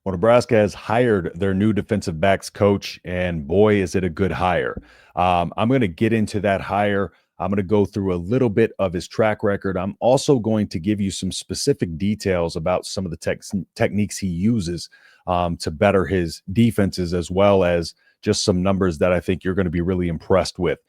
Well, Nebraska has hired their new defensive backs coach, and boy, is it a good hire. I'm going to get into that hire. I'm going to go through a little bit of his track record. I'm also going to give you some specific details about some of the techniques he uses to better his defenses, as well as just some numbers that I think you're going to be really impressed with.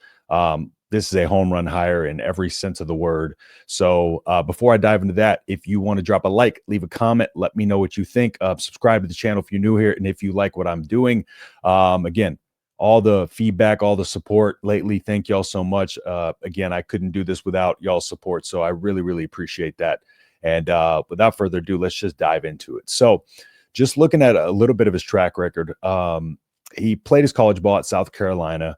This is a home run hire in every sense of the word. So before I dive into that, if you want to drop a like, leave a comment, let me know what you think. Subscribe to the channel if you're new here, and if you like what I'm doing. Again, all the feedback, all the support lately, thank y'all so much. Again, I couldn't do this without y'all's support, so I really, really appreciate that. And without further ado, let's just dive into it. So just looking at a little bit of his track record, he played his college ball at South Carolina.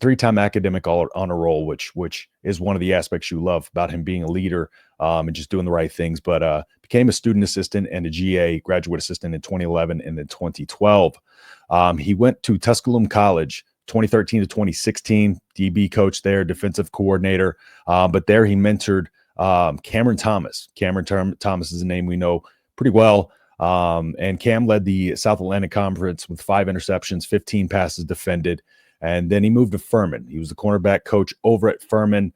Three-time academic honor roll, which is one of the aspects you love about him being a leader and just doing the right things. But became a student assistant and a GA graduate assistant in 2011 and then 2012. He went to Tusculum College 2013 to 2016, DB coach there, defensive coordinator. But there he mentored Cameron Thomas. Cameron Thomas is a name we know pretty well. And Cam led the South Atlantic Conference with 5 interceptions, 15 passes defended. And then he moved to Furman. He was the cornerback coach over at Furman.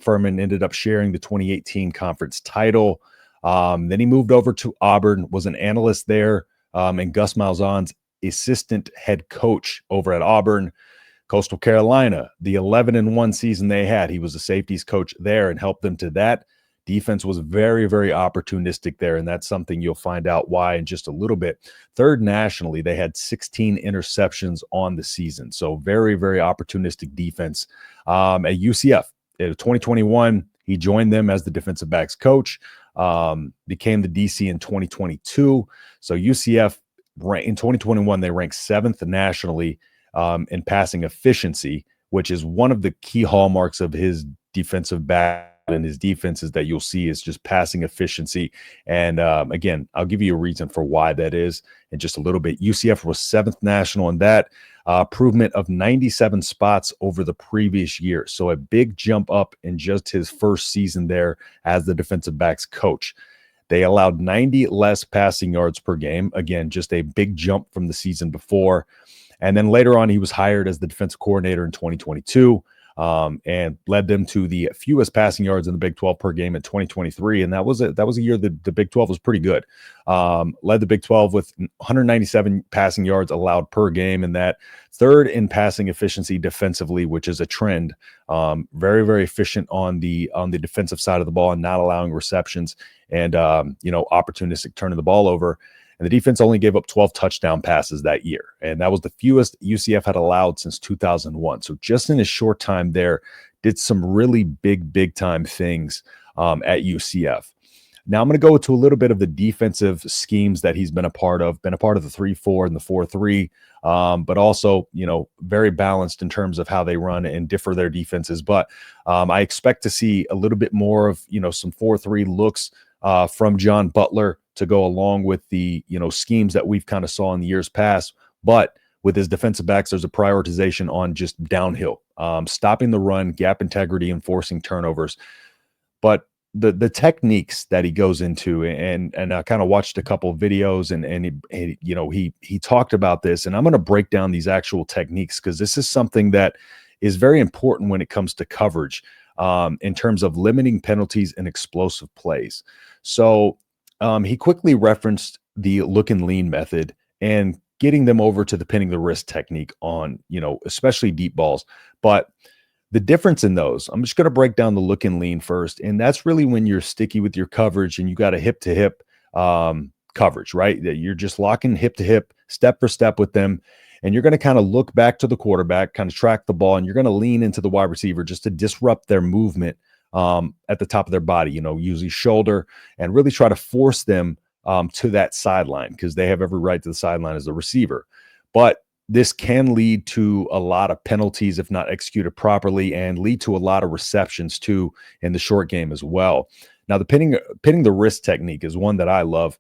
Furman ended up sharing the 2018 conference title. Then he moved over to Auburn, was an analyst there, and Gus Malzahn's assistant head coach over at Auburn. Coastal Carolina, the 11-1 season they had, he was a safeties coach there and helped them to that. Defense was very, very opportunistic there, and that's something you'll find out why in just a little bit. Third nationally, they had 16 interceptions on the season, so very, very opportunistic defense. At UCF, in 2021, he joined them as the defensive backs coach, became the DC in 2022. So UCF, in 2021, they ranked 7th nationally in passing efficiency, which is one of the key hallmarks of his defensive back and his defenses that you'll see is just passing efficiency. And again, I'll give you a reason for why that is in just a little bit. UCF was 7th national in that, improvement of 97 spots over the previous year. So a big jump up in just his first season there as the defensive backs coach. They allowed 90 less passing yards per game. Again, just a big jump from the season before. And then later on, he was hired as the defensive coordinator in 2022. And led them to the fewest passing yards in the Big 12 per game in 2023. And that was a year that the Big 12 was pretty good. Led the Big 12 with 197 passing yards allowed per game, and that third in passing efficiency defensively, which is a trend. Very, very efficient on the defensive side of the ball and not allowing receptions and opportunistic turning the ball over. And the defense only gave up 12 touchdown passes that year. And that was the fewest UCF had allowed since 2001. So just in his short time there, did some really big time things at UCF. Now I'm going to go to a little bit of the defensive schemes that he's been a part of the 3-4 and the 4-3, but also, very balanced in terms of how they run and differ their defenses. But I expect to see a little bit more of, some 4-3 looks from John Butler to go along with the schemes that we've kind of saw in the years past. But with his defensive backs, there's a prioritization on just downhill, stopping the run, gap integrity, and forcing turnovers. But the techniques that he goes into, and I kind of watched a couple of videos, and he talked about this, and I'm going to break down these actual techniques because this is something that is very important when it comes to coverage in terms of limiting penalties and explosive plays. So he quickly referenced the look and lean method and getting them over to the pinning the wrist technique on, especially deep balls. But the difference in those, I'm just going to break down the look and lean first. And that's really when you're sticky with your coverage and you got a hip to hip coverage, right? That you're just locking hip to hip, step for step with them. And you're going to kind of look back to the quarterback, kind of track the ball, and you're going to lean into the wide receiver just to disrupt their movement at the top of their body, usually shoulder, and really try to force them to that sideline because they have every right to the sideline as the receiver. But this can lead to a lot of penalties if not executed properly, and lead to a lot of receptions too in the short game as well. Now, the pinning the wrist technique is one that I love.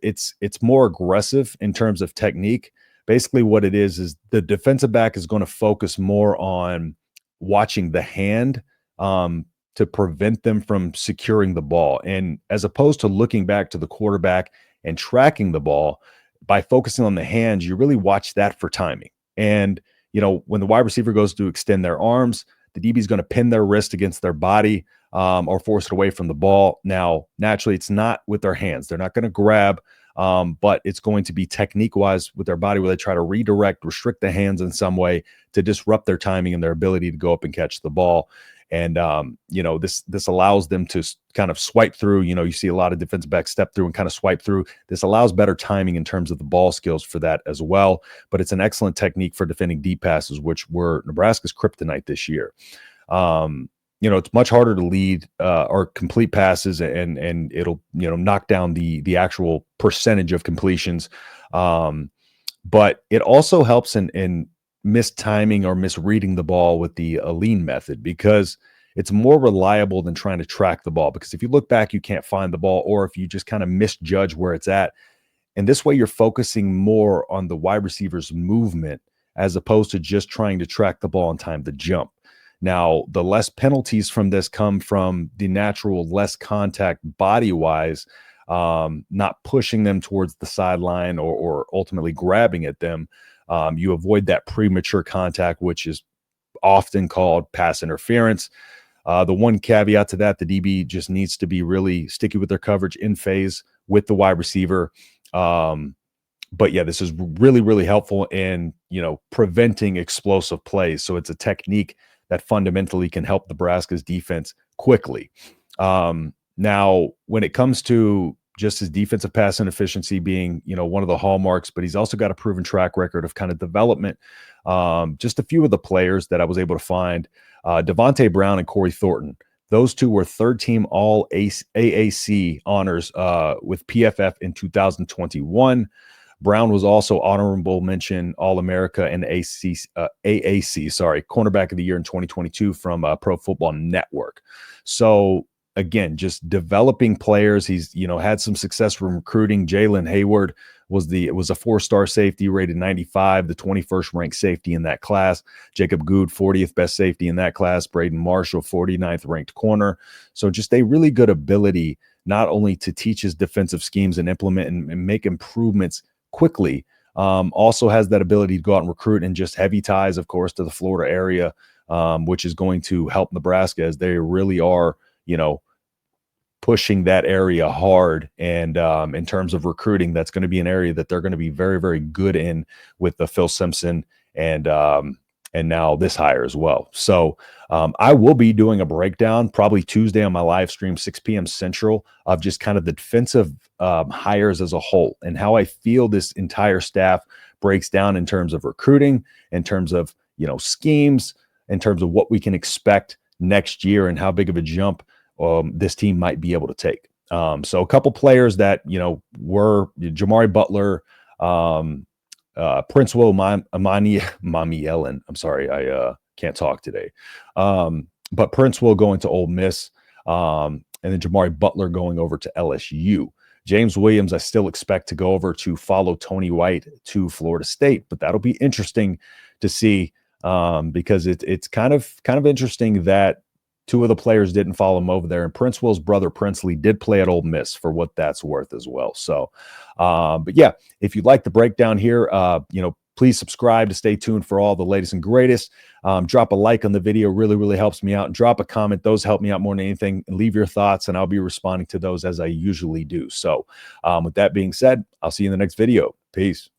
It's more aggressive in terms of technique. Basically, what it is the defensive back is going to focus more on watching the hand to prevent them from securing the ball, and as opposed to looking back to the quarterback and tracking the ball, by focusing on the hands, you really watch that for timing. And, when the wide receiver goes to extend their arms, the DB is going to pin their wrist against their body, or force it away from the ball. Now, naturally, it's not with their hands. They're not going to grab, but it's going to be technique-wise with their body, where they try to redirect, restrict the hands in some way to disrupt their timing and their ability to go up and catch the ball. And, this allows them to kind of swipe through. You see a lot of defensive backs step through and kind of swipe through. This allows better timing in terms of the ball skills for that as well. But it's an excellent technique for defending deep passes, which were Nebraska's kryptonite this year. It's much harder to lead or complete passes, and it'll knock down the actual percentage of completions. But it also helps in mistiming or misreading the ball with the lean method, because it's more reliable than trying to track the ball. Because if you look back, you can't find the ball, or if you just kind of misjudge where it's at. And this way, you're focusing more on the wide receiver's movement as opposed to just trying to track the ball and time the jump. Now, the less penalties from this come from the natural less contact body-wise, not pushing them towards the sideline or ultimately grabbing at them. You avoid that premature contact, which is often called pass interference. The one caveat to that, the DB just needs to be really sticky with their coverage in phase with the wide receiver. But yeah, this is really, really helpful in, preventing explosive plays. So it's a technique that fundamentally can help Nebraska's defense quickly. Now, when it comes to just his defensive pass inefficiency being, one of the hallmarks, but he's also got a proven track record of kind of development. Just a few of the players that I was able to find, Devontae Brown and Corey Thornton. Those two were third-team all AAC honors with PFF in 2021. Brown was also honorable mention All-America and AAC, cornerback of the year in 2022 from Pro Football Network. So again, just developing players. He's, had some success from recruiting. Jalen Hayward was a 4-star safety rated 95, the 21st ranked safety in that class. Jacob Good, 40th best safety in that class. Braden Marshall, 49th ranked corner. So just a really good ability, not only to teach his defensive schemes and implement and make improvements quickly, also has that ability to go out and recruit, and just heavy ties, of course, to the Florida area, which is going to help Nebraska as they really are, pushing that area hard. And in terms of recruiting, that's going to be an area that they're going to be very, very good in with the Phil Simpson and now this hire as well. So I will be doing a breakdown probably Tuesday on my live stream, 6 p.m. Central, of just kind of the defensive hires as a whole and how I feel this entire staff breaks down in terms of recruiting, in terms of, schemes, in terms of what we can expect next year and how big of a jump this team might be able to take. So a couple players that, were Jamari Butler, Prince Will Mamielen. I'm sorry, I can't talk today. But Prince Will going to Ole Miss, and then Jamari Butler going over to LSU. James Williams, I still expect to go over to follow Tony White to Florida State, but that'll be interesting to see, because it's kind of interesting that two of the players didn't follow him over there, and Prince Will's brother Princely did play at Ole Miss, for what that's worth as well. So, but yeah, if you'd like the breakdown here, please subscribe to stay tuned for all the latest and greatest. Drop a like on the video, really, really helps me out. And drop a comment; those help me out more than anything. And leave your thoughts, and I'll be responding to those as I usually do. So, with that being said, I'll see you in the next video. Peace.